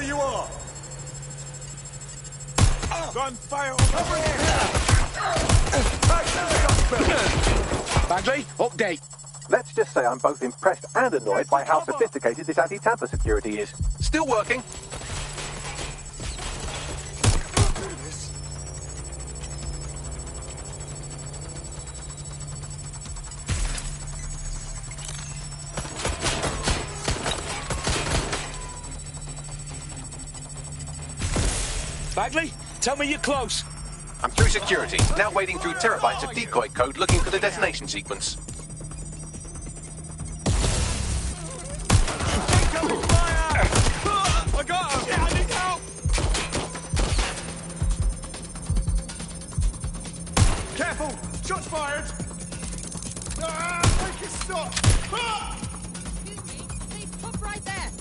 you are! Gunfire overhead! Bagley, update. Let's just say I'm both impressed and annoyed by how sophisticated this anti-tamper security is. Still working. Bagley, tell me you're close. I'm through security, now wading through terabytes of decoy code looking for the detonation sequence. I got him! Yeah, I need help! Careful! Shots fired! Make it stop! Excuse me, please stop right there.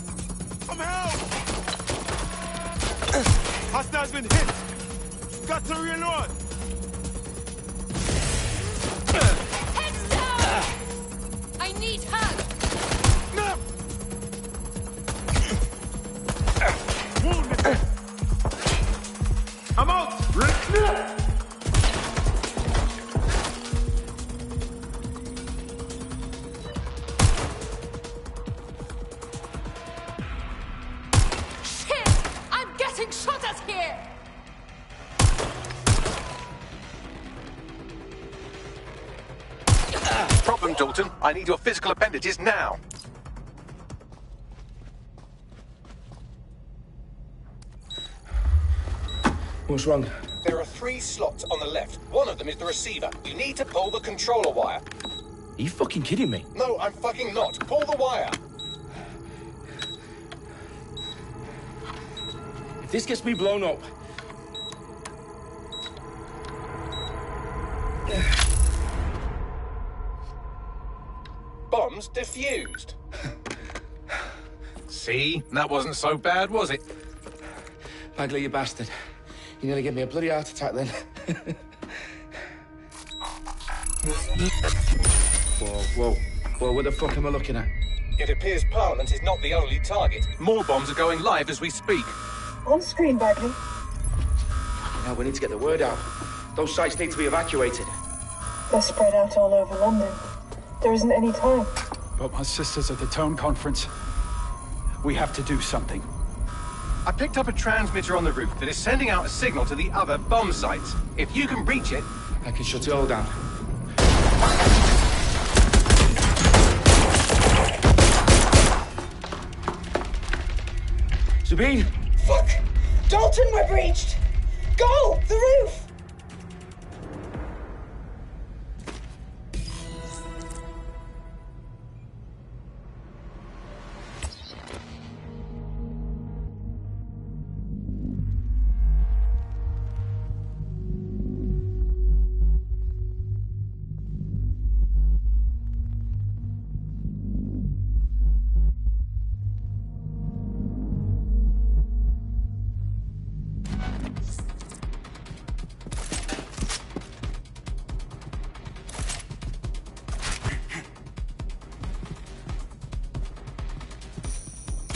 Come help! Hostile's been hit! Got to reload! Heads down! I need help! No! Wounded! I'm out! Shit! I'm getting shot at here! Problem, Dalton. I need your physical appendages now. What's wrong? There are 3 slots on the left. One of them is the receiver. You need to pull the controller wire. Are you fucking kidding me? No, I'm fucking not. Pull the wire. If this gets me blown up... Bombs defused. See? That wasn't so bad, was it? Bagley, you bastard. You nearly gave me a bloody heart attack then. Whoa. What the fuck am I looking at? It appears Parliament is not the only target. More bombs are going live as we speak. On screen, Bagley. Now we need to get the word out. Those sites need to be evacuated. They're spread out all over London. There isn't any time. But my sister's at the town conference. We have to do something. I picked up a transmitter on the roof that is sending out a signal to the other bomb sites. If you can reach it... I can shut it all down. Sabine! Fuck! Dalton, we're breached! Go! The roof!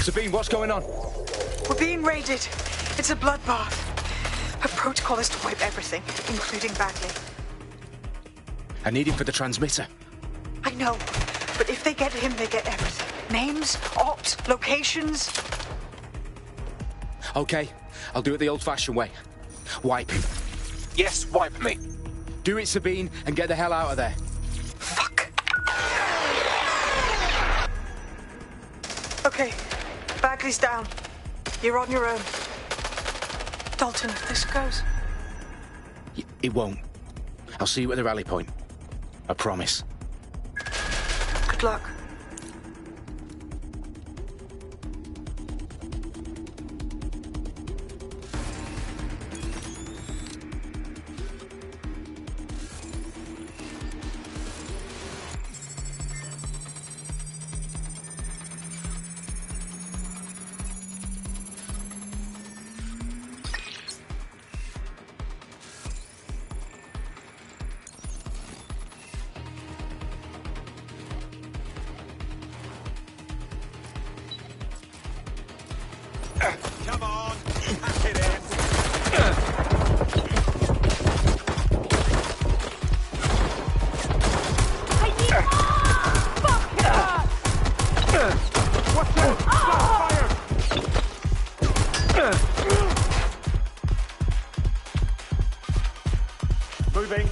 Sabine, what's going on? We're being raided. It's a bloodbath. Our protocol is to wipe everything, including Bagley. I need him for the transmitter. I know, but if they get him, they get everything. Names, ops, locations. Okay, I'll do it the old-fashioned way. Wipe him. Yes, wipe me. Do it, Sabine, and get the hell out of there. Fuck. Okay, Bagley's down. You're on your own. Dalton, if this goes... It won't. I'll see you at the rally point. I promise. Good luck. Come on, pack it in. Watch out! Fire! Moving.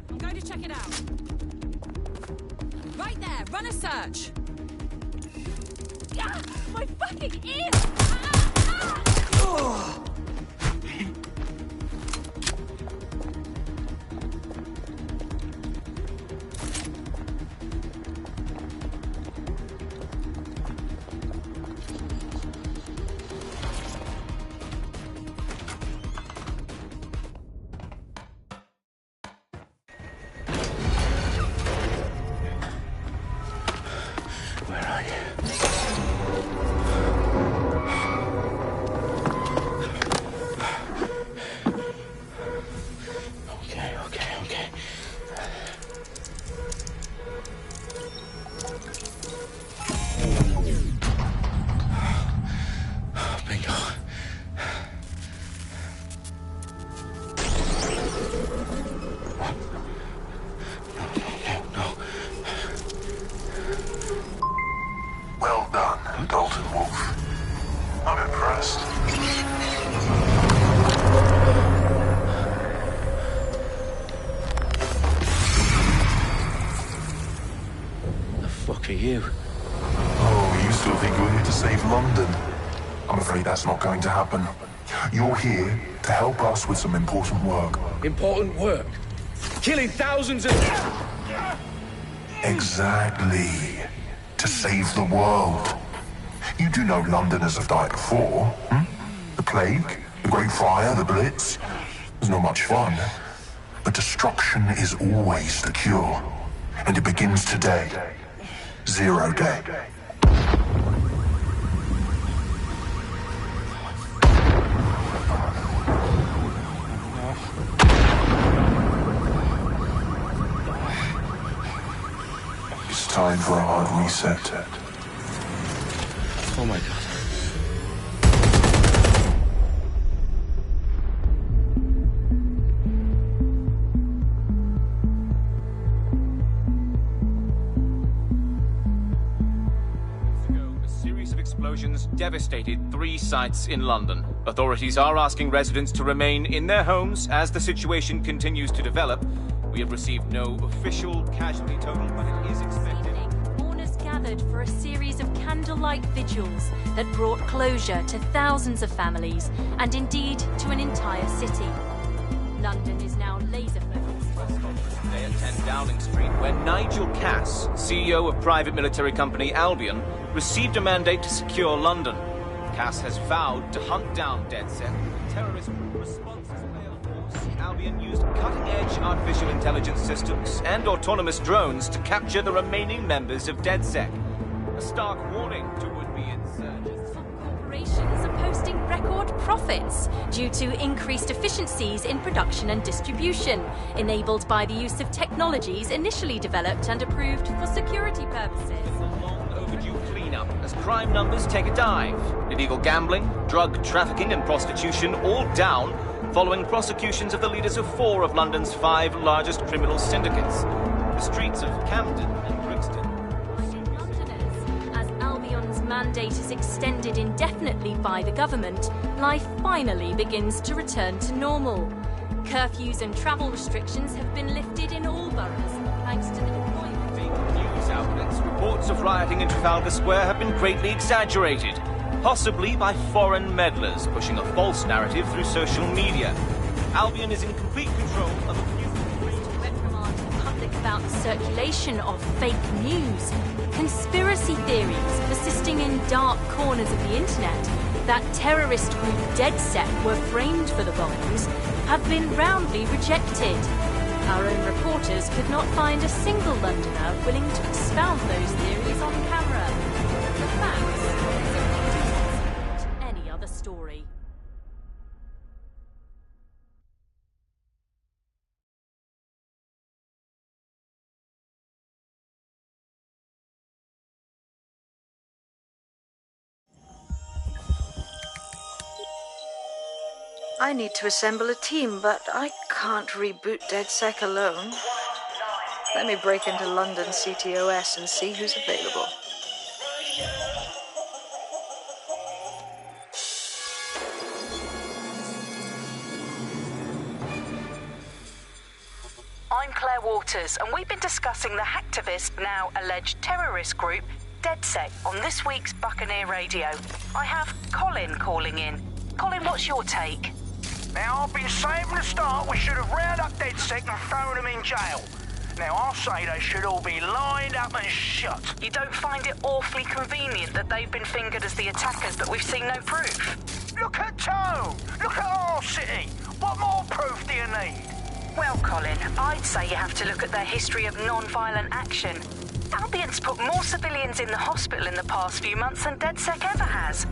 I'm going to check it out. Right there, run a search. Ah, my fucking ear! Where are you? Okay. Bingo. No. Well done, Dalton Wolf. I'm impressed. The fuck are you? Oh, you still think you're here to save London? I'm afraid that's not going to happen. You're here to help us with some important work. Important work. Killing thousands of... Exactly. To save the world. You do know Londoners have died before, hmm? The plague, the Great Fire, the Blitz. It's not much fun. But destruction is always the cure. And it begins today. 0 day. It's time for a hard reset. Oh my god. A series of explosions devastated 3 sites in London. Authorities are asking residents to remain in their homes as the situation continues to develop. We have received no official casualty total, but it is expected. Mourners gathered for a series of candlelight vigils that brought closure to thousands of families and indeed to an entire city. London is now laser focused. Today at 10 Downing Street, where Nigel Cass, CEO of private military company Albion, received a mandate to secure London. Cass has vowed to hunt down DedSec. Terrorist responses failed. Albion used cutting-edge artificial intelligence systems and autonomous drones to capture the remaining members of DedSec. A stark warning to would-be insurgents. Some corporations are posting record profits due to increased efficiencies in production and distribution, enabled by the use of technologies initially developed and approved for security purposes. Overdue cleanup as crime numbers take a dive. Illegal gambling, drug trafficking and prostitution all down following prosecutions of the leaders of 4 of London's 5 largest criminal syndicates. The streets of Camden and Brixton. Londoners, as Albion's mandate is extended indefinitely by the government, life finally begins to return to normal. Curfews and travel restrictions have been lifted in all boroughs, thanks to the deployment. News outlets, reports of rioting in Trafalgar Square have been greatly exaggerated, possibly by foreign meddlers pushing a false narrative through social media. Albion is in complete control of a few... To reprimand the public about the circulation of fake news, conspiracy theories persisting in dark corners of the internet that terrorist group DedSec were framed for the bombings have been roundly rejected. Our own reporters could not find a single Londoner willing to expound those theories on camera. The facts simply any other story. I need to assemble a team, but I can't reboot DedSec alone. Let me break into London CTOS and see who's available. I'm Claire Waters, and we've been discussing the hacktivist, now alleged terrorist group, DedSec, on this week's Buccaneer Radio. I have Colin calling in. Colin, what's your take? Now, I've been saying from the start we should have rounded up DedSec and thrown them in jail. Now, I'll say they should all be lined up and shot. You don't find it awfully convenient that they've been fingered as the attackers, but we've seen no proof? Look at Tone! Look at our city! What more proof do you need? Well, Colin, I'd say you have to look at their history of non-violent action. Albion's put more civilians in the hospital in the past few months than DedSec ever has.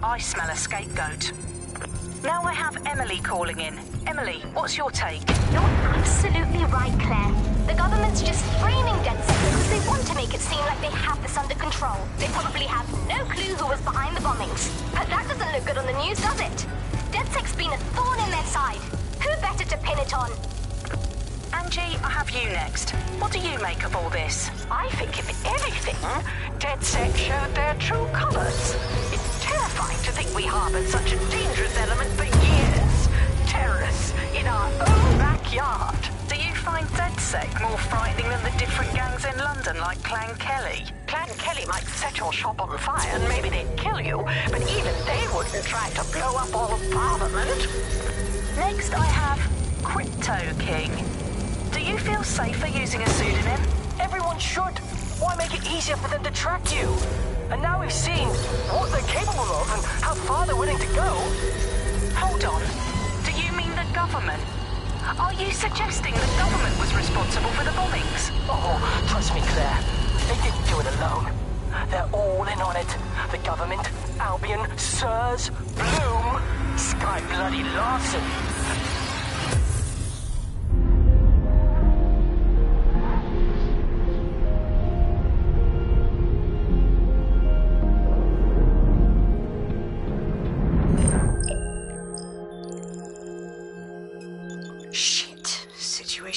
I smell a scapegoat. Now I have Emily calling in. Emily, what's your take? You're absolutely right, Claire. The government's just framing DedSec because they want to make it seem like they have this under control. They probably have no clue who was behind the bombings. But that doesn't look good on the news, does it? DedSec's been a thorn in their side. Who better to pin it on? Angie, I have you next. What do you make of all this? I think, if anything, DedSec showed their true colors. It's terrifying to think we harbored such a dangerous element for years. Terrorists in our own backyard. Do you find DedSec more frightening than the different gangs in London, like Clan Kelly? Clan Kelly might set your shop on fire and maybe they'd kill you, but even they wouldn't try to blow up all of Parliament. Next, I have Crypto King. Do you feel safer using a pseudonym? Everyone should. Why make it easier for them to track you? And now we've seen what they're capable of and how far they're willing to go. Hold on. Do you mean the government? Are you suggesting the government was responsible for the bombings? Oh, trust me, Claire. They didn't do it alone. They're all in on it. The government, Albion, Sirs, Bloom, Sky Bloody Larson.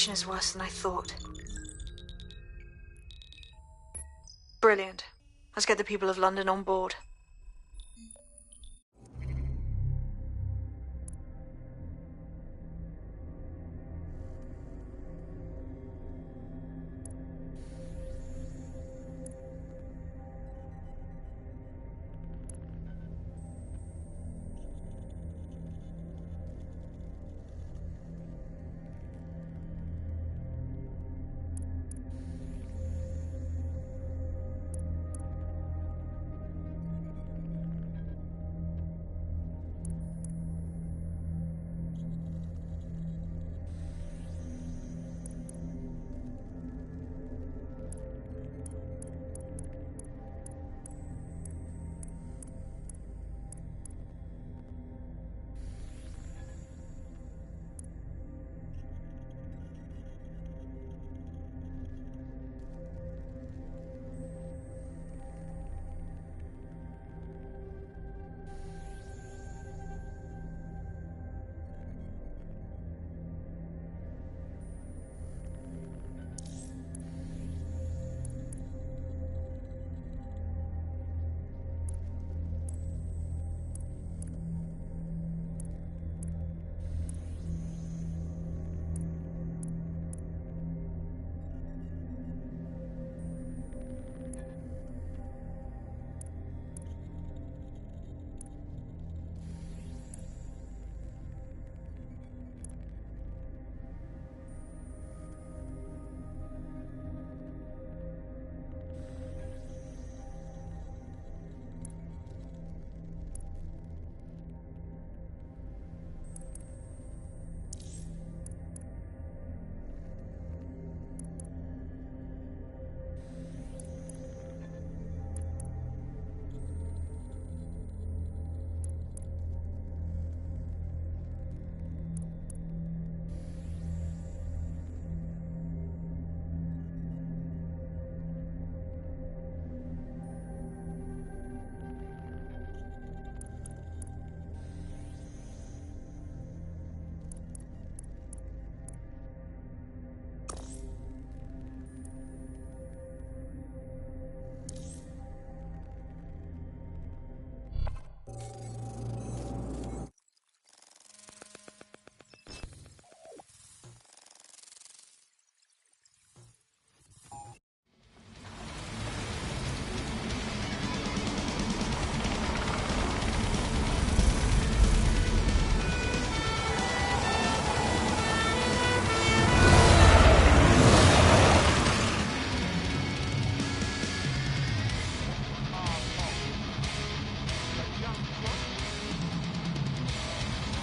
Is worse than I thought. Brilliant. Let's get the people of London on board.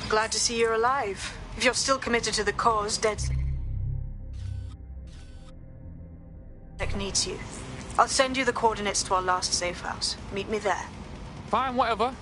Glad to see you're alive. If you're still committed to the cause, DedSec needs you. I'll send you the coordinates to our last safe house. Meet me there. Fine, whatever.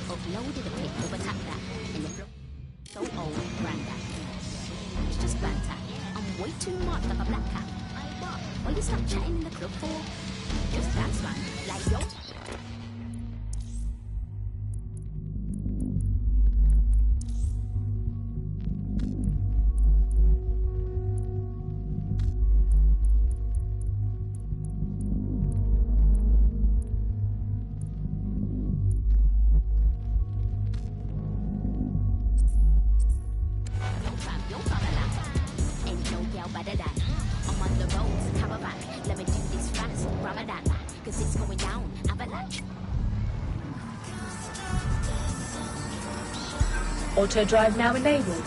Uploaded a pic of a tap that and the block so old, granddad. It's just banter. I'm way too much like a black cat. Why you stop chatting in the club for? Just dance, man. Like yo. Auto drive now enabled.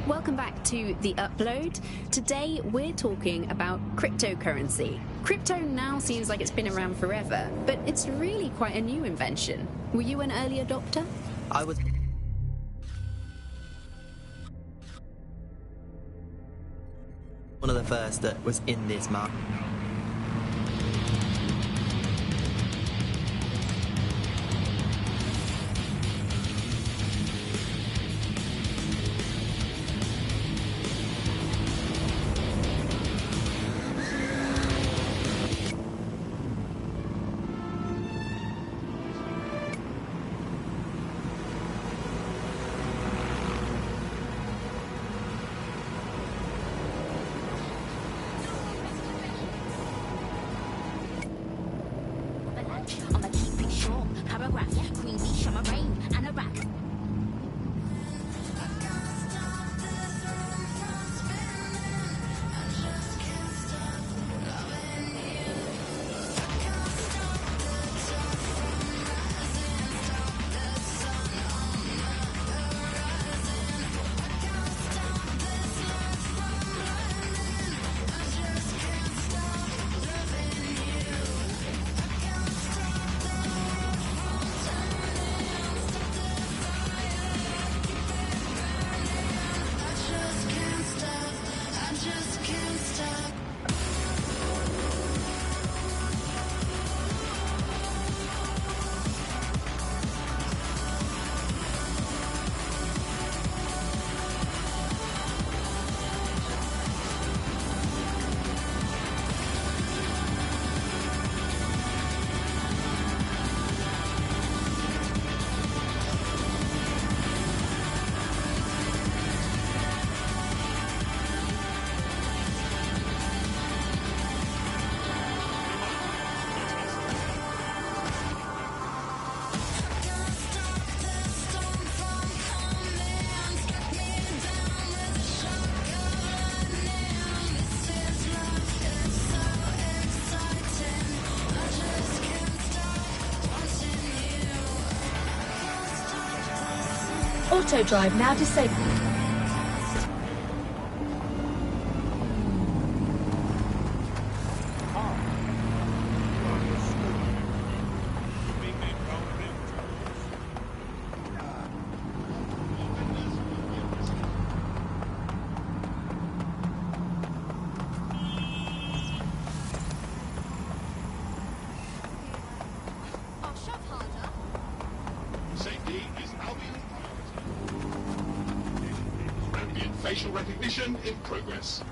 Welcome back to The Upload. Today we're talking about cryptocurrency. Crypto now seems like it's been around forever, but it's really quite a new invention. Were you an early adopter? I was. One of the first that was in this market. Auto drive now disabled. Facial recognition in progress.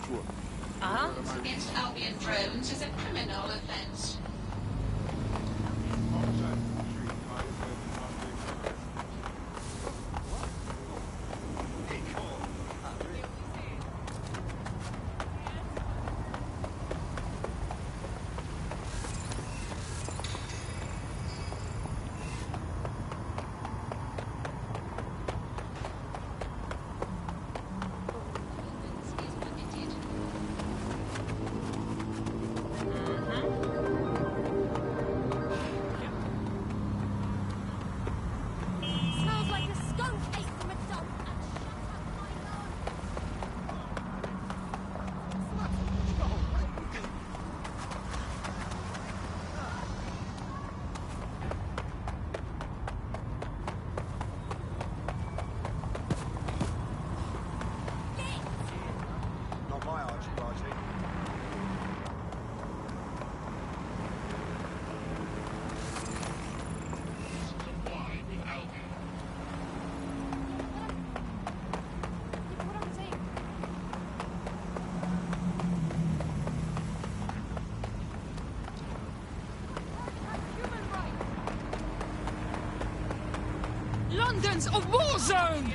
Against Albion drones is a criminal offense. London's a war zone!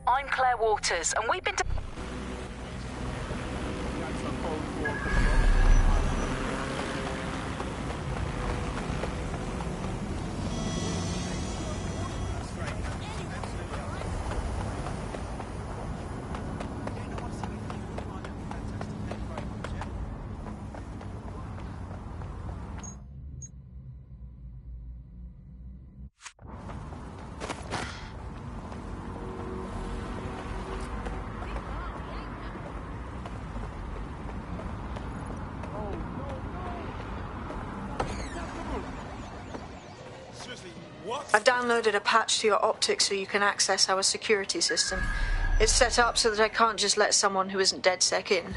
I'm Claire Waters, and we've been... I've downloaded a patch to your optics so you can access our security system. It's set up so that I can't just let someone who isn't DedSec in.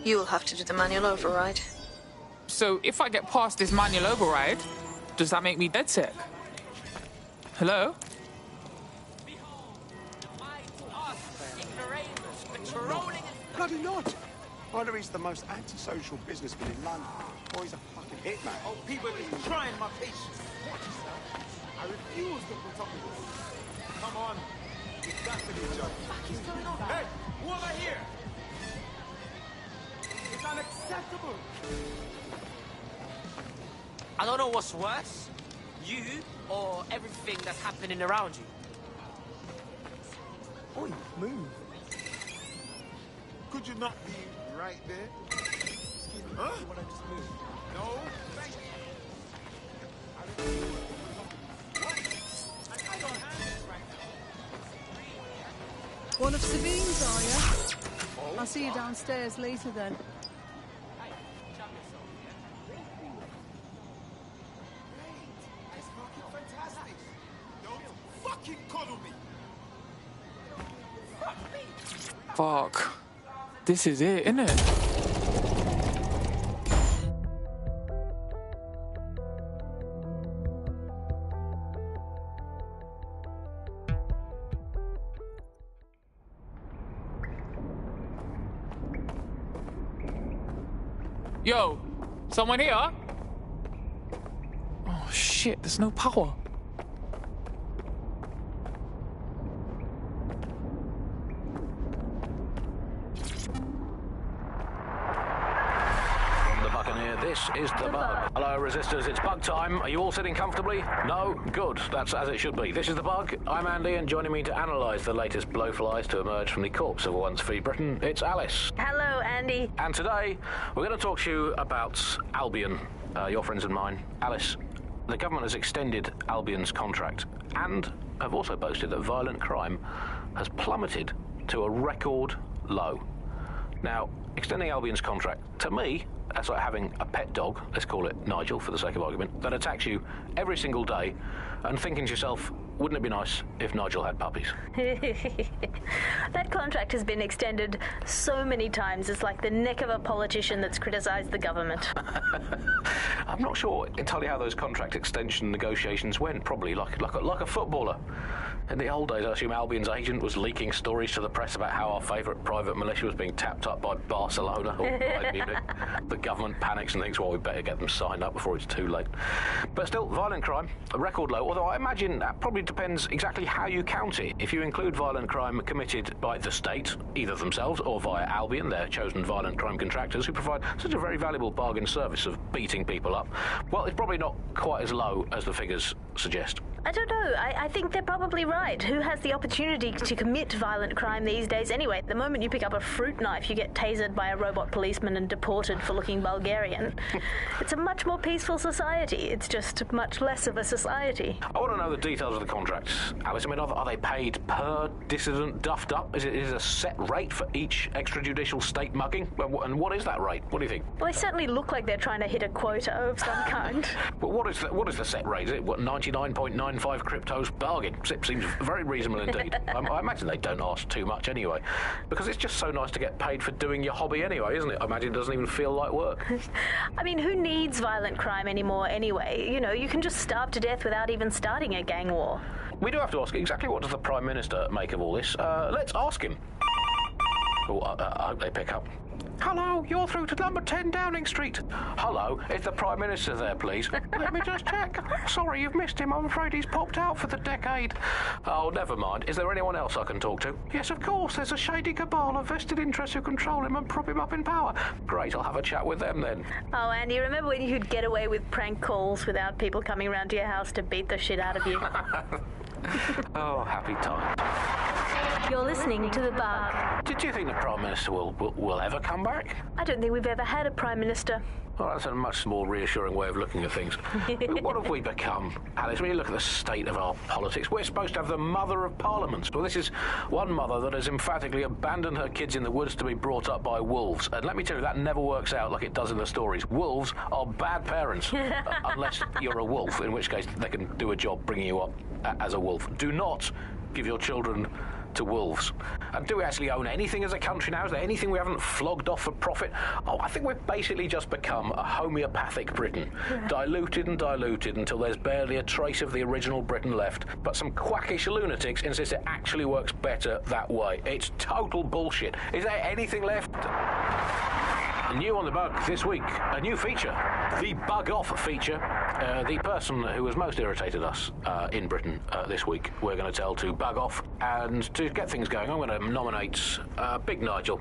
You'll have to do the manual override. So if I get past this manual override, does that make me DedSec? Hello? Bloody not! Either he's the most antisocial businessman in London, or he's a fucking hitman. Oh, people are trying my patience. I refuse to put up with this. Come on. Hey, who over here? It's unacceptable. I don't know what's worse, you or everything that's happening around you. Oi, move. Could you not be right there? Huh? You wanna just move? No, thank you. I don't have it right now. One of Sabine's, are you? I'll see you downstairs later then. It's fucking fantastic. Don't fucking coddle me. Fuck. This is it, isn't it? Yo, someone here? Oh shit, there's no power. This is the Bug. Hello, Resistors, it's Bug time. Are you all sitting comfortably? No? Good. That's as it should be. This is the Bug. I'm Andy, and joining me to analyse the latest blowflies to emerge from the corpse of a once free Britain, it's Alice. Hello, Andy. And today, we're going to talk to you about Albion, your friends and mine. Alice, the government has extended Albion's contract and have also boasted that violent crime has plummeted to a record low. Now, extending Albion's contract, to me, that's like having a pet dog, let's call it Nigel for the sake of argument, that attacks you every single day and thinking to yourself, wouldn't it be nice if Nigel had puppies? That contract has been extended so many times, it's like the neck of a politician that's criticised the government. I'm not sure entirely how those contract extension negotiations went, probably like a footballer. In the old days, I assume Albion's agent was leaking stories to the press about how our favourite private militia was being tapped up by Barcelona or Bayern Munich. The government panics and thinks, well, we better get them signed up before it's too late. But still, violent crime, a record low, although I imagine that probably depends exactly how you count it. If you include violent crime committed by the state, either themselves or via Albion, their chosen violent crime contractors who provide such a very valuable bargain service of beating people up, well, it's probably not quite as low as the figures suggest. I don't know. I think they're probably right. Who has the opportunity to commit violent crime these days anyway? The moment you pick up a fruit knife, you get tasered by a robot policeman and deported for looking Bulgarian. It's a much more peaceful society. It's just much less of a society. I want to know the details of the contracts, Alice. I mean, are they paid per dissident duffed up? Is it a set rate for each extrajudicial state mugging? And what is that rate? What do you think? Well, they certainly look like they're trying to hit a quota of some kind. But what is the set rate? Is it 99.95 cryptos bargain? It seems very reasonable indeed. I imagine they don't ask too much anyway, because it's just so nice to get paid for doing your hobby anyway, isn't it? I imagine it doesn't even feel like work. I mean, who needs violent crime anymore anyway? You know, you can just starve to death without even starting a gang war. We do have to ask, exactly what does the Prime Minister make of all this? Let's ask him. Oh, I hope they pick up. Hello, you're through to number 10 Downing Street. Hello, is the Prime Minister there, please? Let me just check. Sorry, you've missed him. I'm afraid he's popped out for the decade. Oh, never mind. Is there anyone else I can talk to? Yes, of course. There's a shady cabal of vested interests who control him and prop him up in power. Great, I'll have a chat with them then. Oh, Andy, remember when you could get away with prank calls without people coming round to your house to beat the shit out of you? Oh, happy time. You're listening to The Bug. Did you think the Prime Minister will ever come back? I don't think we've ever had a Prime Minister. Well, that's a much more reassuring way of looking at things. What have we become, Alice? When you look at the state of our politics, we're supposed to have the mother of parliaments. Well, this is one mother that has emphatically abandoned her kids in the woods to be brought up by wolves. And let me tell you, that never works out like it does in the stories. Wolves are bad parents, unless you're a wolf, in which case they can do a job bringing you up as a wolf. Do not give your children to wolves. And do we actually own anything as a country now? Is there anything we haven't flogged off for profit? Oh, I think we've basically just become a homeopathic Britain. Diluted and diluted until there's barely a trace of the original Britain left. But some quackish lunatics insist it actually works better that way. It's total bullshit. Is there anything left? New on The Bug this week, a new feature, the Bug Off feature. The person who has most irritated us in Britain this week, we're going to tell to bug off. And to get things going, I'm going to nominate Big Nigel.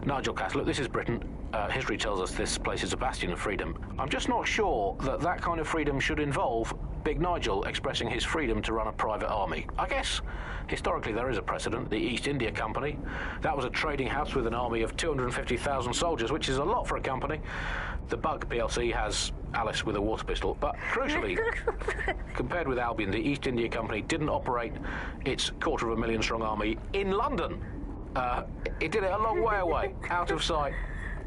Nigel Cass. Look, this is Britain. History tells us this place is a bastion of freedom. I'm just not sure that that kind of freedom should involve Big Nigel expressing his freedom to run a private army. I guess, historically, there is a precedent. The East India Company. That was a trading house with an army of 250,000 soldiers, which is a lot for a company. The Bug PLC has Alice with a water pistol. But crucially, compared with Albion, the East India Company didn't operate its 250,000 strong army in London. It did it a long way away, out of sight,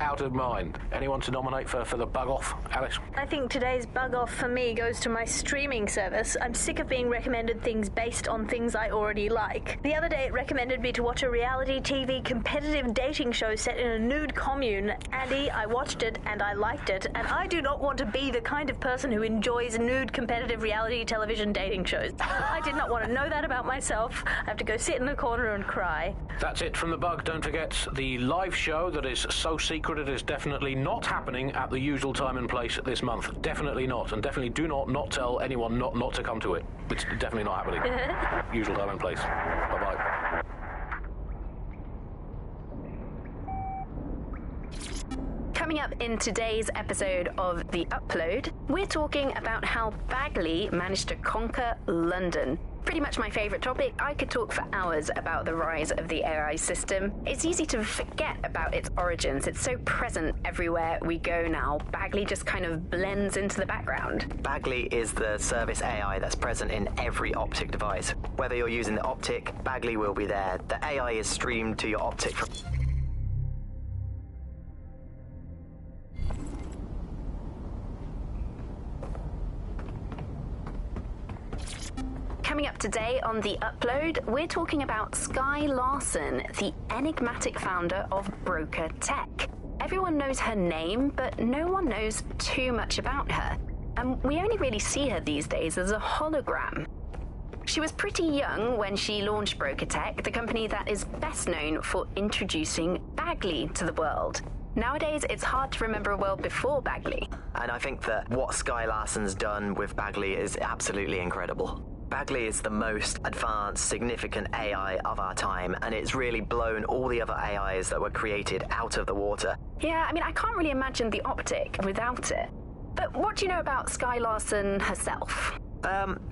out of mind. Anyone to nominate for the bug off, Alice? I think today's bug off for me goes to my streaming service. I'm sick of being recommended things based on things I already like. The other day it recommended me to watch a reality TV competitive dating show set in a nude commune. Andy, I watched it and I liked it, and I do not want to be the kind of person who enjoys nude competitive reality television dating shows. I did not want to know that about myself. I have to go sit in the corner and cry. That's it from the bug. Don't forget the live show that is so secret it is definitely not happening at the usual time and place this month. Definitely not. And definitely do not tell anyone not to come to it. It's definitely not happening. Usual time and place. Bye-bye. Coming up in today's episode of The Upload, we're talking about how Bagley managed to conquer London. Pretty much my favourite topic. I could talk for hours about the rise of the AI system. It's easy to forget about its origins. It's so present everywhere we go now. Bagley just kind of blends into the background. Bagley is the service AI that's present in every optic device. Whether you're using the optic, Bagley will be there. The AI is streamed to your optic from... Coming up today on The Upload, we're talking about Sky Larson, the enigmatic founder of Broker Tech. Everyone knows her name, but no one knows too much about her. And we only really see her these days as a hologram. She was pretty young when she launched Broker Tech, the company that is best known for introducing Bagley to the world. Nowadays, it's hard to remember a world before Bagley. And I think that what Sky Larson's done with Bagley is absolutely incredible. Bagley is the most advanced, significant AI of our time, and it's really blown all the other AIs that were created out of the water. Yeah, I mean, I can't really imagine the optic without it. But what do you know about Sky Larson herself?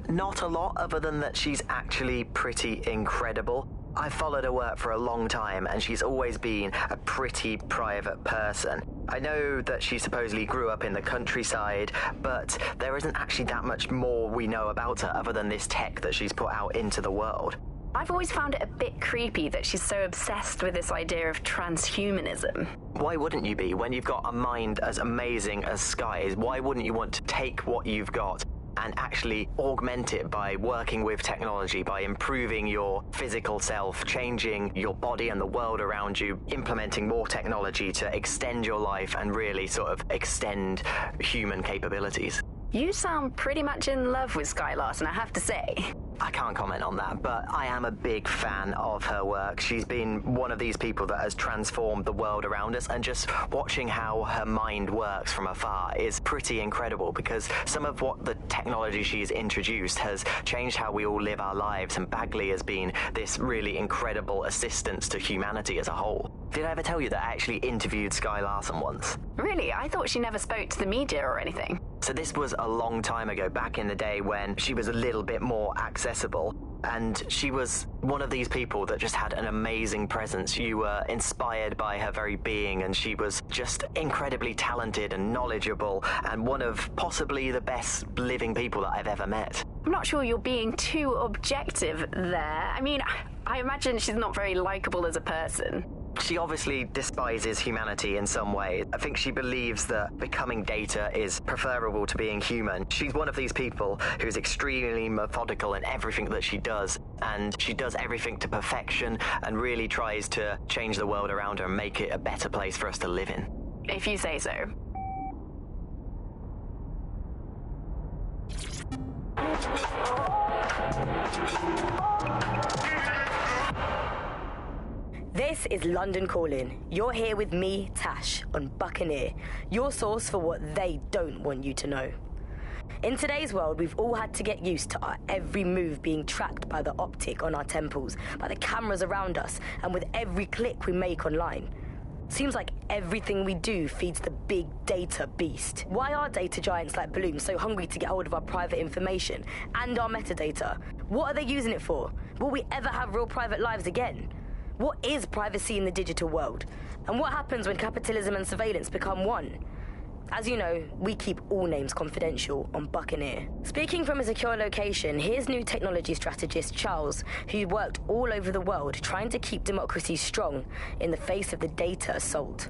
Not a lot, other than that she's actually pretty incredible. I've followed her work for a long time, and she's always been a pretty private person. I know that she supposedly grew up in the countryside, but there isn't actually that much more we know about her other than this tech that she's put out into the world. I've always found it a bit creepy that she's so obsessed with this idea of transhumanism. Why wouldn't you be? When you've got a mind as amazing as Sky's, why wouldn't you want to take what you've got and actually augment it by working with technology, by improving your physical self, changing your body and the world around you, implementing more technology to extend your life and really sort of extend human capabilities? You sound pretty much in love with Sky Larson, I have to say. I can't comment on that, but I am a big fan of her work. She's been one of these people that has transformed the world around us, and just watching how her mind works from afar is pretty incredible, because some of what the technology she's introduced has changed how we all live our lives, and Bagley has been this really incredible assistance to humanity as a whole. Did I ever tell you that I actually interviewed Sky Larson once? Really? I thought she never spoke to the media or anything. So this was a long time ago, back in the day when she was a little bit more accessible, and she was one of these people that just had an amazing presence. You were inspired by her very being, and she was just incredibly talented and knowledgeable, and one of possibly the best living people that I've ever met. I'm not sure you're being too objective there. I mean, I imagine she's not very likable as a person. She obviously despises humanity in some way. I think she believes that becoming data is preferable to being human. She's one of these people who's extremely methodical in everything that she does, and she does everything to perfection and really tries to change the world around her and make it a better place for us to live in. If you say so. This is London Calling. You're here with me, Tash, on Buccaneer, your source for what they don't want you to know. In today's world, we've all had to get used to our every move being tracked by the optic on our temples, by the cameras around us, and with every click we make online. Seems like everything we do feeds the big data beast. Why are data giants like Bloom so hungry to get hold of our private information and our metadata? What are they using it for? Will we ever have real private lives again? What is privacy in the digital world? And what happens when capitalism and surveillance become one? As you know, we keep all names confidential on Buccaneer. Speaking from a secure location, here's new technology strategist Charles, who worked all over the world trying to keep democracy strong in the face of the data assault.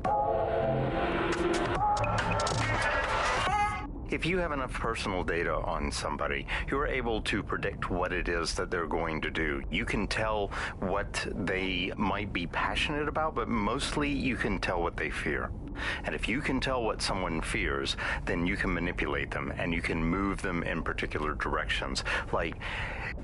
If you have enough personal data on somebody, you're able to predict what it is that they're going to do. You can tell what they might be passionate about, but mostly you can tell what they fear. And if you can tell what someone fears, then you can manipulate them and you can move them in particular directions. Like,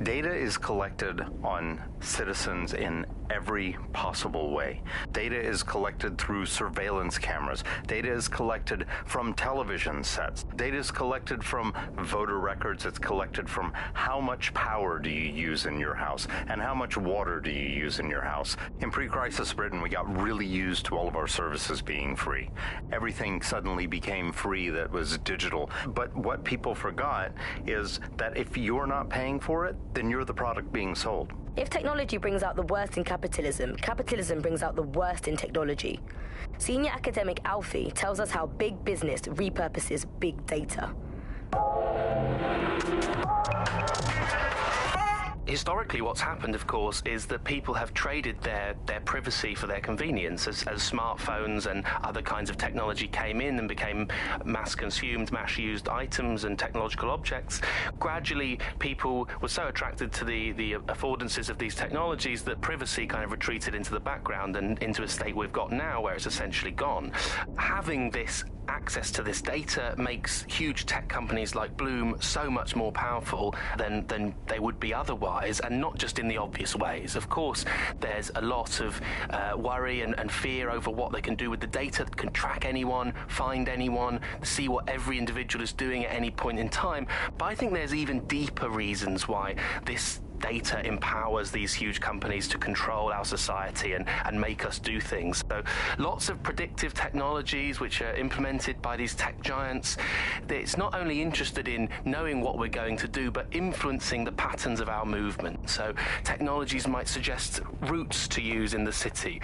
data is collected on citizens in every possible way. Data is collected through surveillance cameras. Data is collected from television sets. Data is collected from voter records. It's collected from how much power do you use in your house and how much water do you use in your house. In pre-crisis Britain, we got really used to all of our services being free. Everything suddenly became free that was digital. But what people forgot is that if you're not paying for it, then you're the product being sold. If technology brings out the worst in capitalism, capitalism brings out the worst in technology. Senior academic Alfie tells us how big business repurposes big data. Historically, what's happened, of course, is that people have traded their privacy for their convenience. As smartphones and other kinds of technology came in and became mass-consumed, mass-used items and technological objects, gradually people were so attracted to the affordances of these technologies that privacy kind of retreated into the background and into a state we've got now where it's essentially gone. Having this access to this data makes huge tech companies like Bloom so much more powerful than they would be otherwise, and not just in the obvious ways. Of course, there's a lot of worry and fear over what they can do with the data, can track anyone, find anyone, see what every individual is doing at any point in time. But I think there's even deeper reasons why this data empowers these huge companies to control our society and make us do things. So lots of predictive technologies which are implemented by these tech giants. It's not only interested in knowing what we're going to do, but influencing the patterns of our movement. So technologies might suggest routes to use in the city,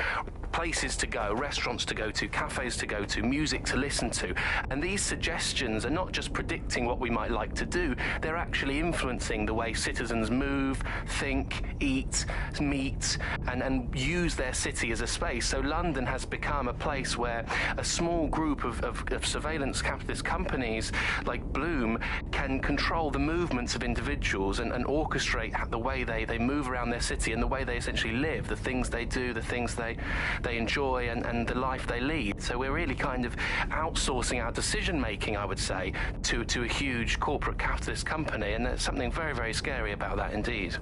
places to go, restaurants to go to, cafes to go to, music to listen to. And these suggestions are not just predicting what we might like to do, they're actually influencing the way citizens move, think, eat, meet, and use their city as a space. So London has become a place where a small group of surveillance capitalist companies like Bloom can control the movements of individuals and orchestrate the way they move around their city and the way they essentially live, the things they do, the things they enjoy, and the life they lead. So we're really kind of outsourcing our decision-making, I would say, to a huge corporate capitalist company, and there's something very, very scary about that indeed.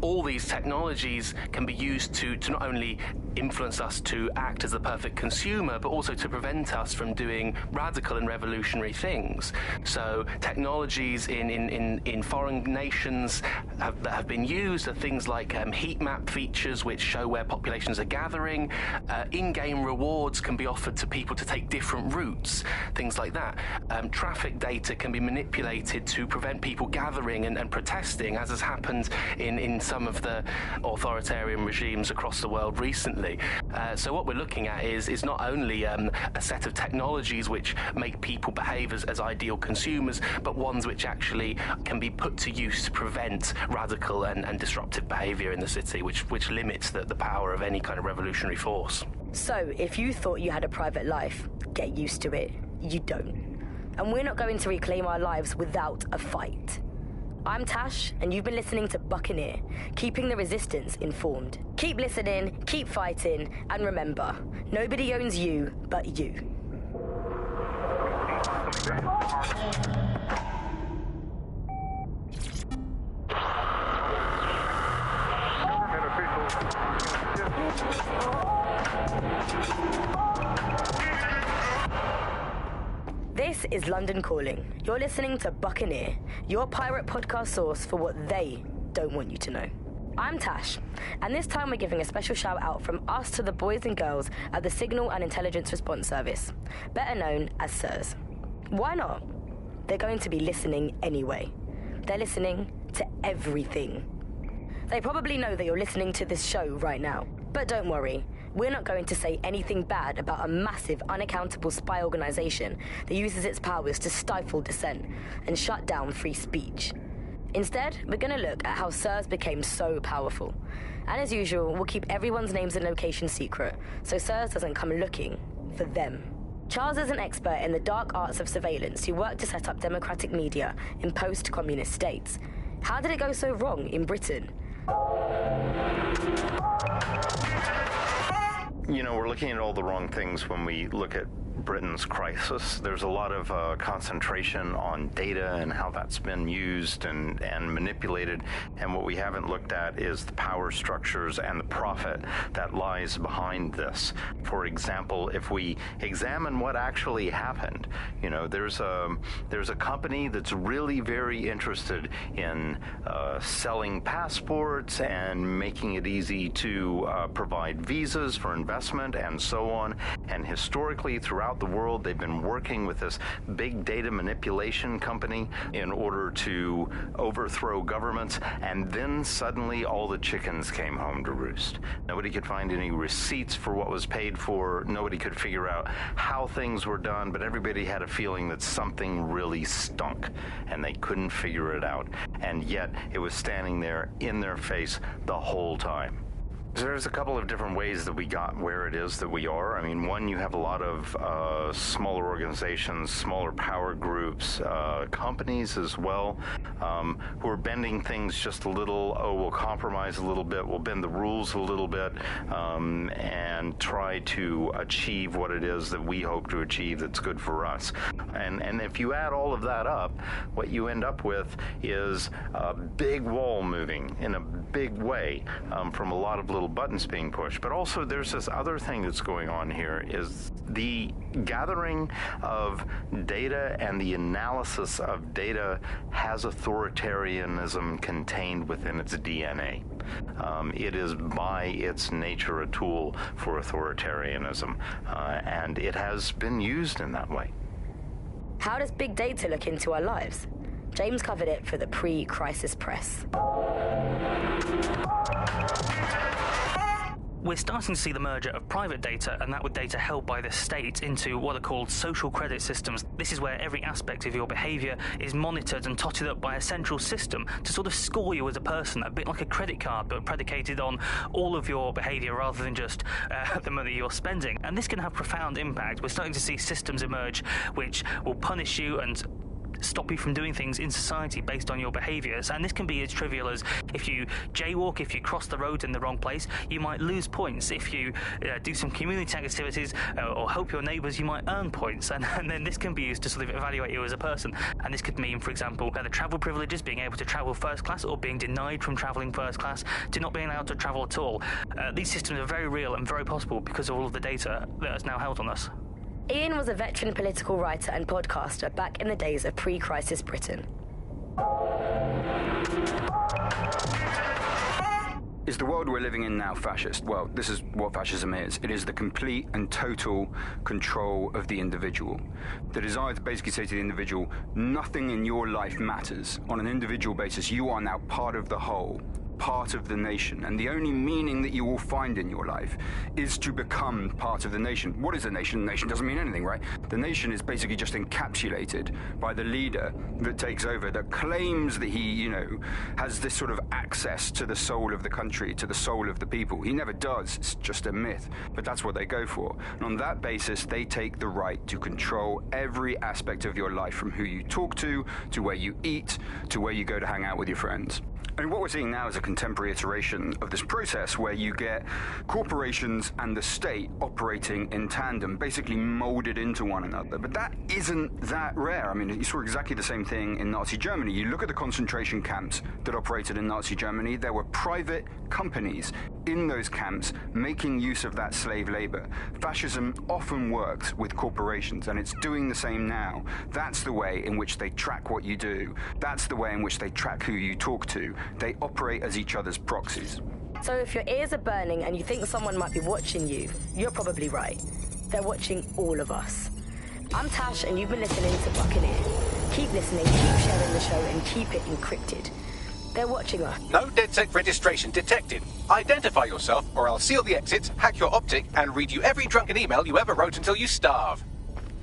All these technologies can be used to not only influence us to act as the perfect consumer, but also to prevent us from doing radical and revolutionary things. So technologies in foreign nations that have been used are things like heat map features which show where populations are gathering. In-game rewards can be offered to people to take different routes, things like that. Traffic data can be manipulated to prevent people gathering and protesting, as has happened in some of the authoritarian regimes across the world recently. So what we're looking at is not only a set of technologies which make people behave as ideal consumers, but ones which actually can be put to use to prevent radical and disruptive behavior in the city, which limits the power of any kind of revolutionary force. So, if you thought you had a private life, get used to it. You don't. And we're not going to reclaim our lives without a fight. I'm Tash, and you've been listening to Buccaneer, keeping the resistance informed. Keep listening, keep fighting, and remember, nobody owns you but you. This This is London Calling. You're listening to Buccaneer, your pirate podcast source for what they don't want you to know. I'm Tash, and this time we're giving a special shout out from us to the boys and girls at the Signal and Intelligence Response Service, better known as SIRS. Why not? They're going to be listening anyway. They're listening to everything. They probably know that you're listening to this show right now. But don't worry, we're not going to say anything bad about a massive, unaccountable spy organization that uses its powers to stifle dissent and shut down free speech. Instead, we're going to look at how SIRS became so powerful. And as usual, we'll keep everyone's names and locations secret, so SIRS doesn't come looking for them. Charles is an expert in the dark arts of surveillance who worked to set up democratic media in post-communist states. How did it go so wrong in Britain? You know, we're looking at all the wrong things when we look at Britain's crisis. There's a lot of concentration on data and how that's been used and manipulated, and what we haven't looked at is the power structures and the profit that lies behind this. For example, if we examine what actually happened, you know, there's a company that's really very interested in selling passports and making it easy to provide visas for investment and so on, and historically throughout the world, they've been working with this big data manipulation company in order to overthrow governments, and then suddenly all the chickens came home to roost. Nobody could find any receipts for what was paid for. Nobody could figure out how things were done, but everybody had a feeling that something really stunk, and they couldn't figure it out. And yet, it was standing there in their face the whole time. There's a couple of different ways that we got where it is that we are. I mean, one, you have a lot of smaller organizations, smaller power groups, companies as well, who are bending things just a little. Oh, we'll compromise a little bit, we'll bend the rules a little bit, and try to achieve what it is that we hope to achieve that's good for us. And if you add all of that up, what you end up with is a big wall moving in a big way from a lot of little buttons being pushed. But also there's this other thing that's going on here, is the gathering of data and the analysis of data has authoritarianism contained within its DNA. It is by its nature a tool for authoritarianism, and it has been used in that way. How does big data look into our lives? James covered it for the pre-crisis press. We're starting to see the merger of private data and that with data held by the state into what are called social credit systems. This is where every aspect of your behaviour is monitored and totted up by a central system to sort of score you as a person, a bit like a credit card, but predicated on all of your behaviour rather than just the money you're spending. And this can have profound impact. We're starting to see systems emerge which will punish you and stop you from doing things in society based on your behaviours, and this can be as trivial as if you jaywalk, if you cross the road in the wrong place, you might lose points. If you do some community activities or help your neighbours, you might earn points, and then this can be used to sort of evaluate you as a person. And this could mean, for example, the travel privileges, being able to travel first class, or being denied from travelling first class to not being allowed to travel at all. These systems are very real and very possible because of all of the data that is now held on us. Ian was a veteran political writer and podcaster back in the days of pre-crisis Britain. Is the world we're living in now fascist? Well, this is what fascism is. It is the complete and total control of the individual. The desire to basically say to the individual, nothing in your life matters. On an individual basis, you are now part of the whole, part of the nation, and the only meaning that you will find in your life is to become part of the nation. What is a nation? The nation doesn't mean anything, right? The nation is basically just encapsulated by the leader that takes over, that claims that he, you know, has this sort of access to the soul of the country, to the soul of the people. He never does. It's just a myth, but that's what they go for. And on that basis, they take the right to control every aspect of your life, from who you talk to where you eat, to where you go to hang out with your friends. And what we're seeing now is a contemporary iteration of this process where you get corporations and the state operating in tandem, basically molded into one another. But that isn't that rare. I mean, you saw exactly the same thing in Nazi Germany. You look at the concentration camps that operated in Nazi Germany, there were private companies in those camps making use of that slave labor. Fascism often works with corporations, and it's doing the same now. That's the way in which they track what you do. That's the way in which they track who you talk to. They operate as each other's proxies. So if your ears are burning and you think someone might be watching you, you're probably right. They're watching all of us. I'm Tash, and you've been listening to Buccaneer. Keep listening, keep sharing the show, and keep it encrypted. They're watching us. No DedSec registration detected. Identify yourself, or I'll seal the exits, hack your optic, and read you every drunken email you ever wrote until you starve.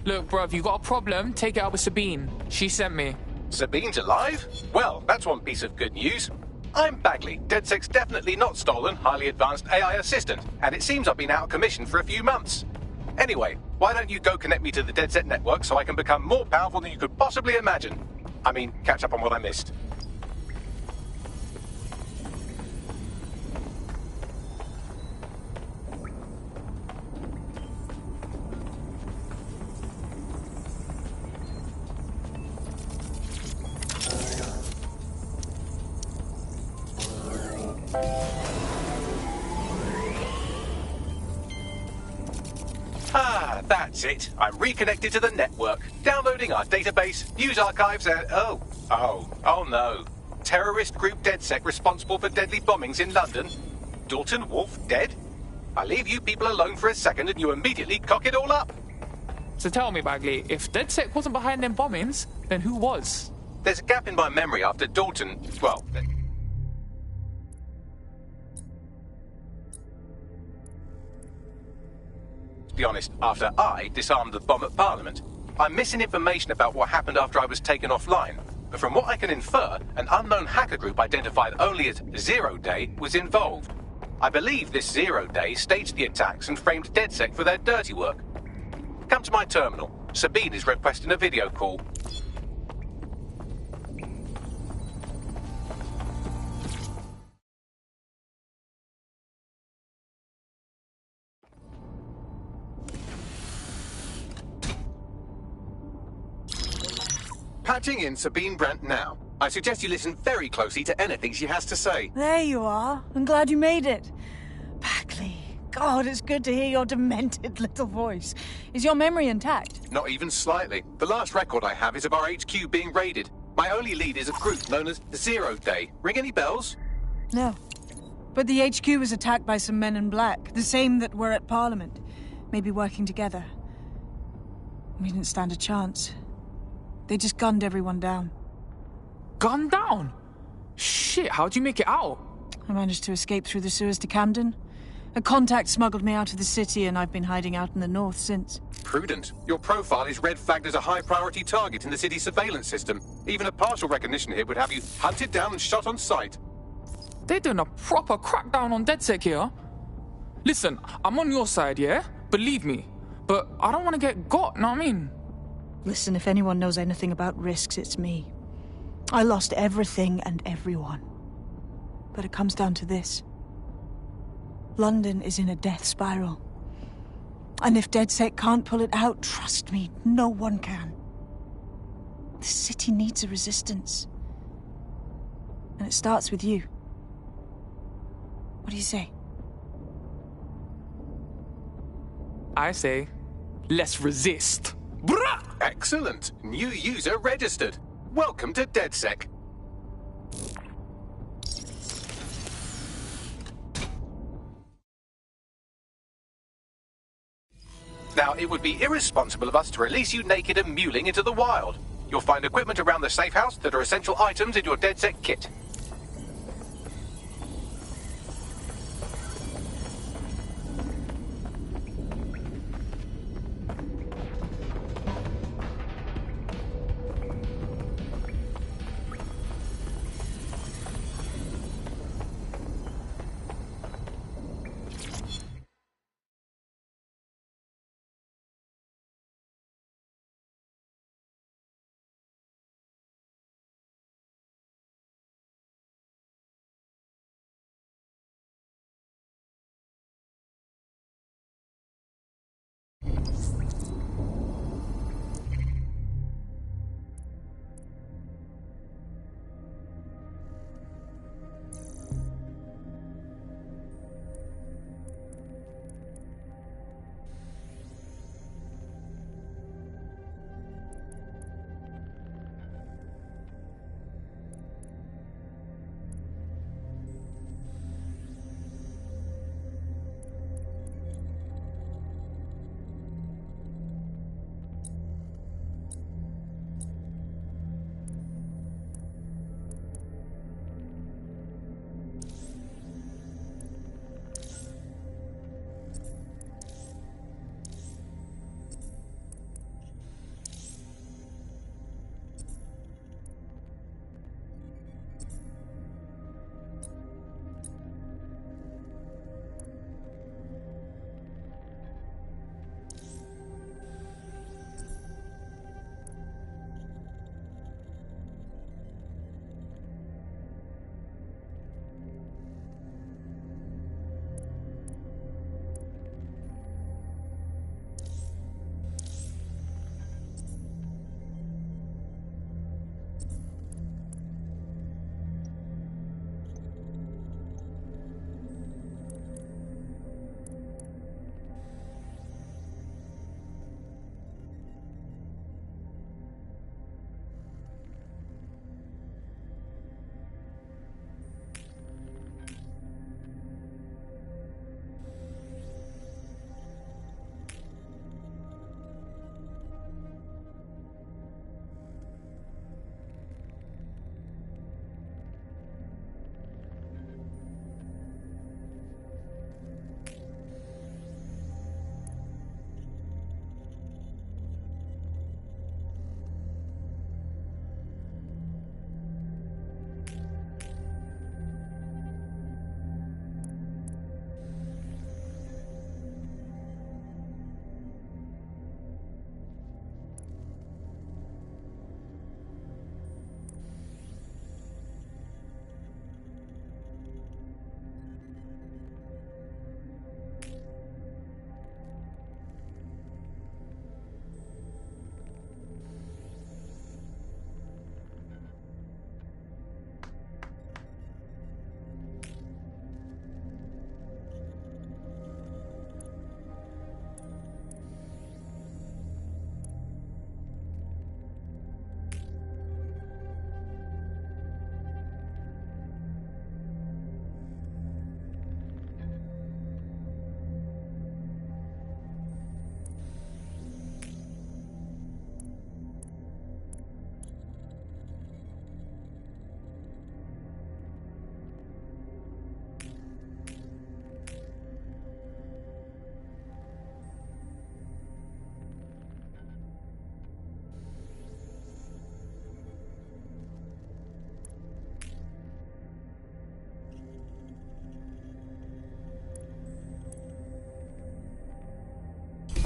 Look, bruv, you got a problem? Take it out with Sabine. She sent me. Sabine's alive? Well, that's one piece of good news. I'm Bagley, DedSec's definitely not stolen, highly advanced AI assistant, and it seems I've been out of commission for a few months. Anyway, why don't you go connect me to the DedSec network so I can become more powerful than you could possibly imagine? I mean, catch up on what I missed. Ah, that's it. I'm reconnected to the network, downloading our database, news archives, and oh no. Terrorist group DedSec responsible for deadly bombings in London. Dalton Wolf dead? I leave you people alone for a second and you immediately cock it all up. So tell me, Bagley, if DedSec wasn't behind them bombings, then who was? There's a gap in my memory after Dalton, well... To be honest, after I disarmed the bomb at Parliament, I'm missing information about what happened after I was taken offline. But from what I can infer, an unknown hacker group identified only as Zero Day was involved. I believe this Zero Day staged the attacks and framed DedSec for their dirty work. Come to my terminal. Sabine is requesting a video call. Patching in Sabine Brandt now. I suggest you listen very closely to anything she has to say. There you are. I'm glad you made it. Bagley, God, it's good to hear your demented little voice. Is your memory intact? Not even slightly. The last record I have is of our HQ being raided. My only lead is a group known as Zero Day. Ring any bells? No. But the HQ was attacked by some men in black, the same that were at Parliament. Maybe working together. We didn't stand a chance. They just gunned everyone down. Gunned down? Shit, how'd you make it out? I managed to escape through the sewers to Camden. A contact smuggled me out of the city, and I've been hiding out in the north since. Prudent. Your profile is red flagged as a high-priority target in the city's surveillance system. Even a partial recognition here would have you hunted down and shot on sight. They're doing a proper crackdown on DedSec here. Listen, I'm on your side, yeah? Believe me. But I don't want to get got, know what I mean? Listen, if anyone knows anything about risks, it's me. I lost everything and everyone. But it comes down to this. London is in a death spiral. And if DedSec can't pull it out, trust me, no one can. The city needs a resistance. And it starts with you. What do you say? I say, let's resist. Brah! Excellent. New user registered. Welcome to DedSec. Now, it would be irresponsible of us to release you naked and mewling into the wild. You'll find equipment around the safe house that are essential items in your DedSec kit.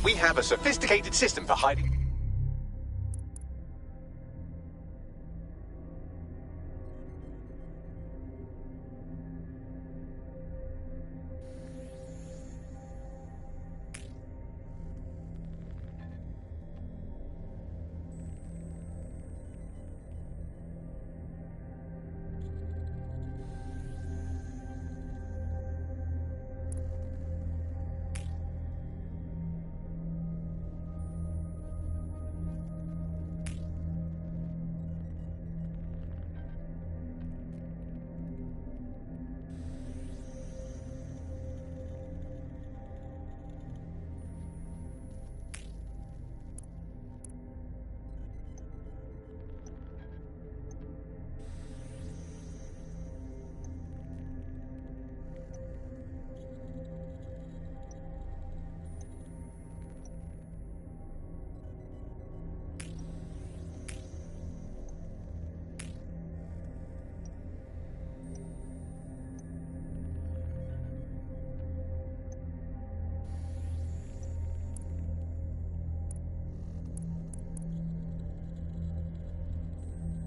We have a sophisticated system for hiding.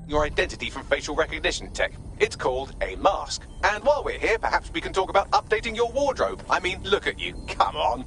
Your identity from facial recognition tech. It's called a mask. And while we're here, perhaps we can talk about updating your wardrobe. I mean, look at you. Come on.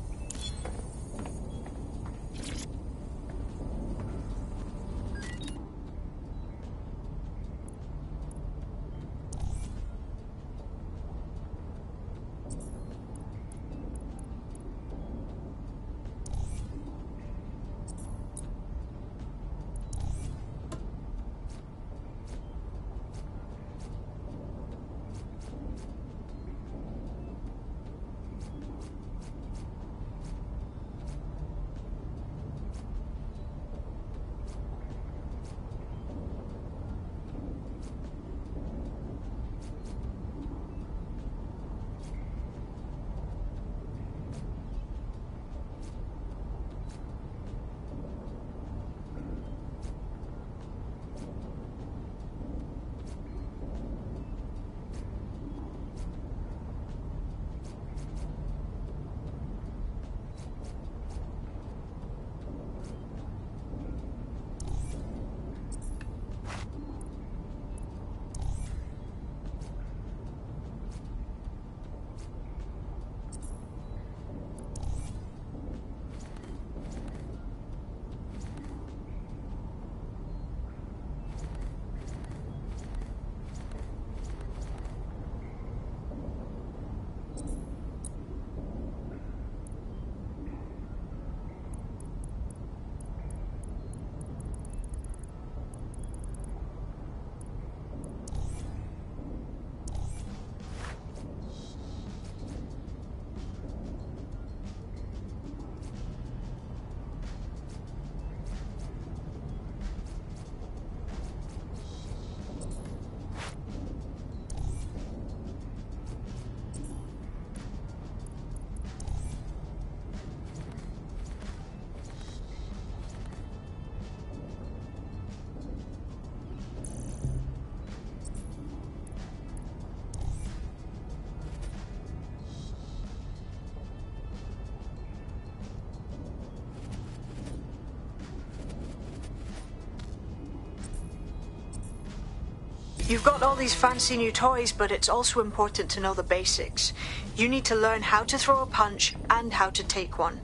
You've got all these fancy new toys, but it's also important to know the basics. You need to learn how to throw a punch and how to take one.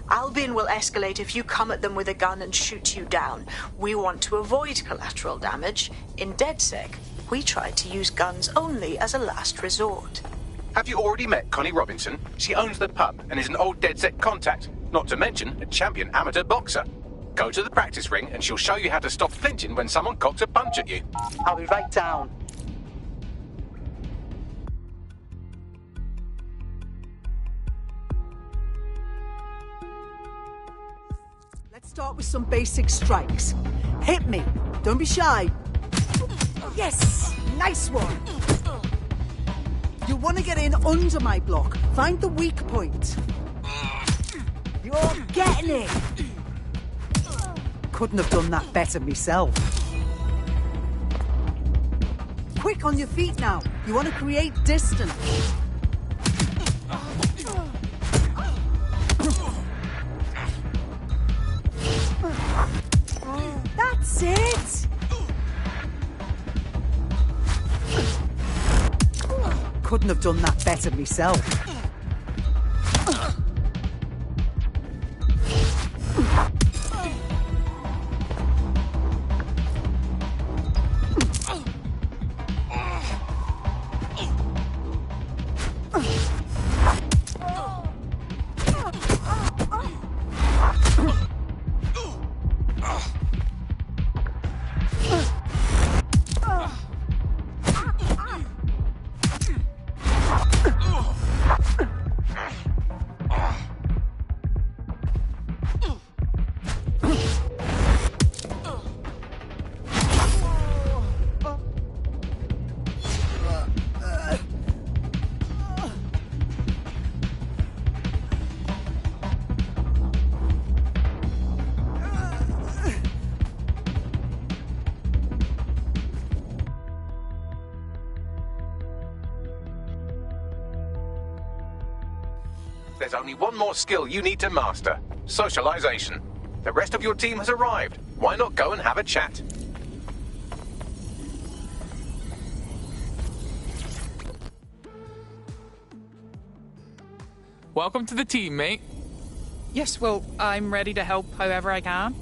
Albion will escalate if you come at them with a gun and shoot you down. We want to avoid collateral damage. In DedSec, we try to use guns only as a last resort. Have you already met Connie Robinson? She owns the pub and is an old DedSec contact, not to mention a champion amateur boxer. Go to the practice ring and she'll show you how to stop flinching when someone cocks a punch at you. I'll be right down. Let's start with some basic strikes. Hit me. Don't be shy. Yes! Nice one! You want to get in under my block. Find the weak point. You're getting it! Couldn't have done that better myself. Quick on your feet now. You want to create distance. couldn't have done that better myself. There's only one more skill you need to master. Socialization. The rest of your team has arrived. Why not go and have a chat? Welcome to the team, mate. Yes, well, I'm ready to help however I can.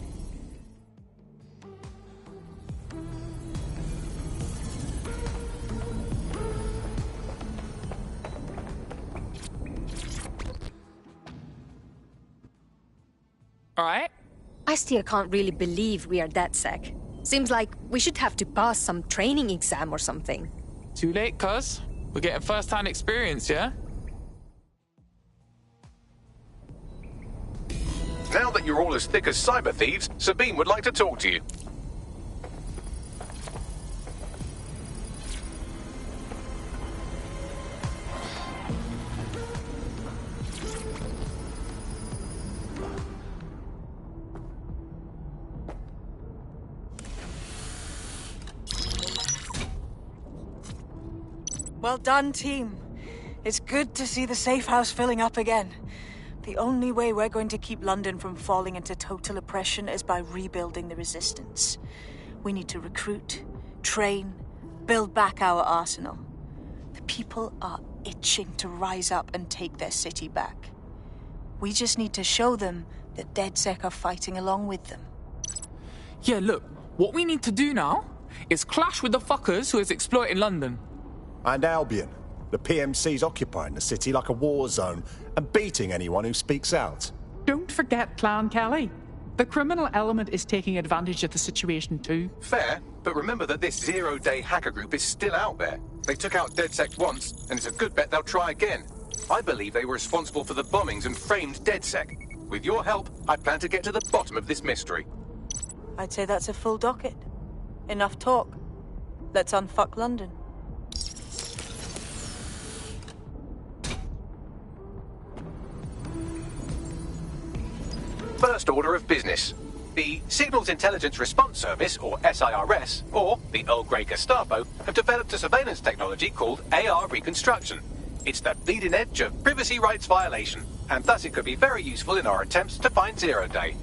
Alright. I still can't really believe we are DedSec. Seems like we should have to pass some training exam or something. Too late, cuz. We're getting first-hand experience, yeah? Now that you're all as thick as cyber thieves, Sabine would like to talk to you. Well done, team. It's good to see the safe house filling up again. The only way we're going to keep London from falling into total oppression is by rebuilding the resistance. We need to recruit, train, build back our arsenal. The people are itching to rise up and take their city back. We just need to show them that DedSec are fighting along with them. Yeah, look, what we need to do now is clash with the fuckers who is exploiting London. And Albion. The PMC's occupying the city like a war zone and beating anyone who speaks out. Don't forget Clan Kelly. The criminal element is taking advantage of the situation too. Fair, but remember that this zero-day hacker group is still out there. They took out DedSec once, and it's a good bet they'll try again. I believe they were responsible for the bombings and framed DedSec. With your help, I plan to get to the bottom of this mystery. I'd say that's a full docket. Enough talk. Let's unfuck London. First order of business. The Signals Intelligence Response Service, or SIRS, or the Earl Grey Gestapo, have developed a surveillance technology called AR Reconstruction. It's the bleeding edge of privacy rights violation, and thus it could be very useful in our attempts to find Zero Day.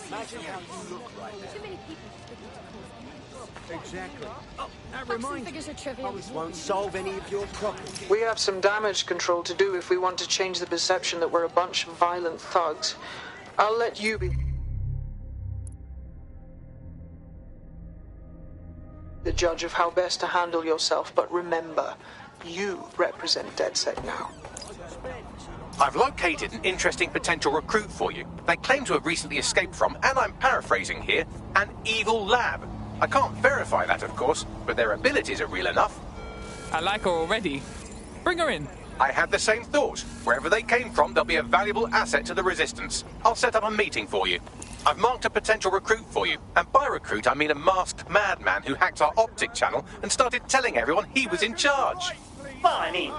Imagine how you look right now. Too many people. Exactly. Oh, that Facts and reminds figures me. are trivial. This won't solve any of your problems. We have some damage control to do if we want to change the perception that we're a bunch of violent thugs. I'll let you be the judge of how best to handle yourself, but remember, you represent DedSec now. I've located an interesting potential recruit for you. They claim to have recently escaped from, and I'm paraphrasing here, an evil lab. I can't verify that, of course, but their abilities are real enough. I like her already. Bring her in. I had the same thought. Wherever they came from, they'll be a valuable asset to the Resistance. I'll set up a meeting for you. I've marked a potential recruit for you. And by recruit, I mean a masked madman who hacked our optic channel and started telling everyone he was in charge. Well, I mean,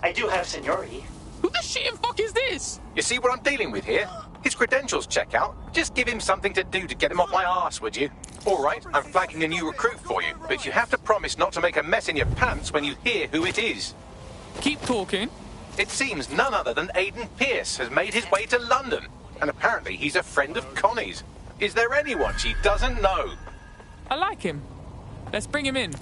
I do have seniority. Who the shit and fuck is this? You see what I'm dealing with here? His credentials check out. Just give him something to do to get him off my arse, would you? All right, I'm flagging a new recruit for you, but you have to promise not to make a mess in your pants when you hear who it is. Keep talking. It seems none other than Aidan Pierce has made his way to London, and apparently he's a friend of Connie's. Is there anyone she doesn't know? I like him. Let's bring him in.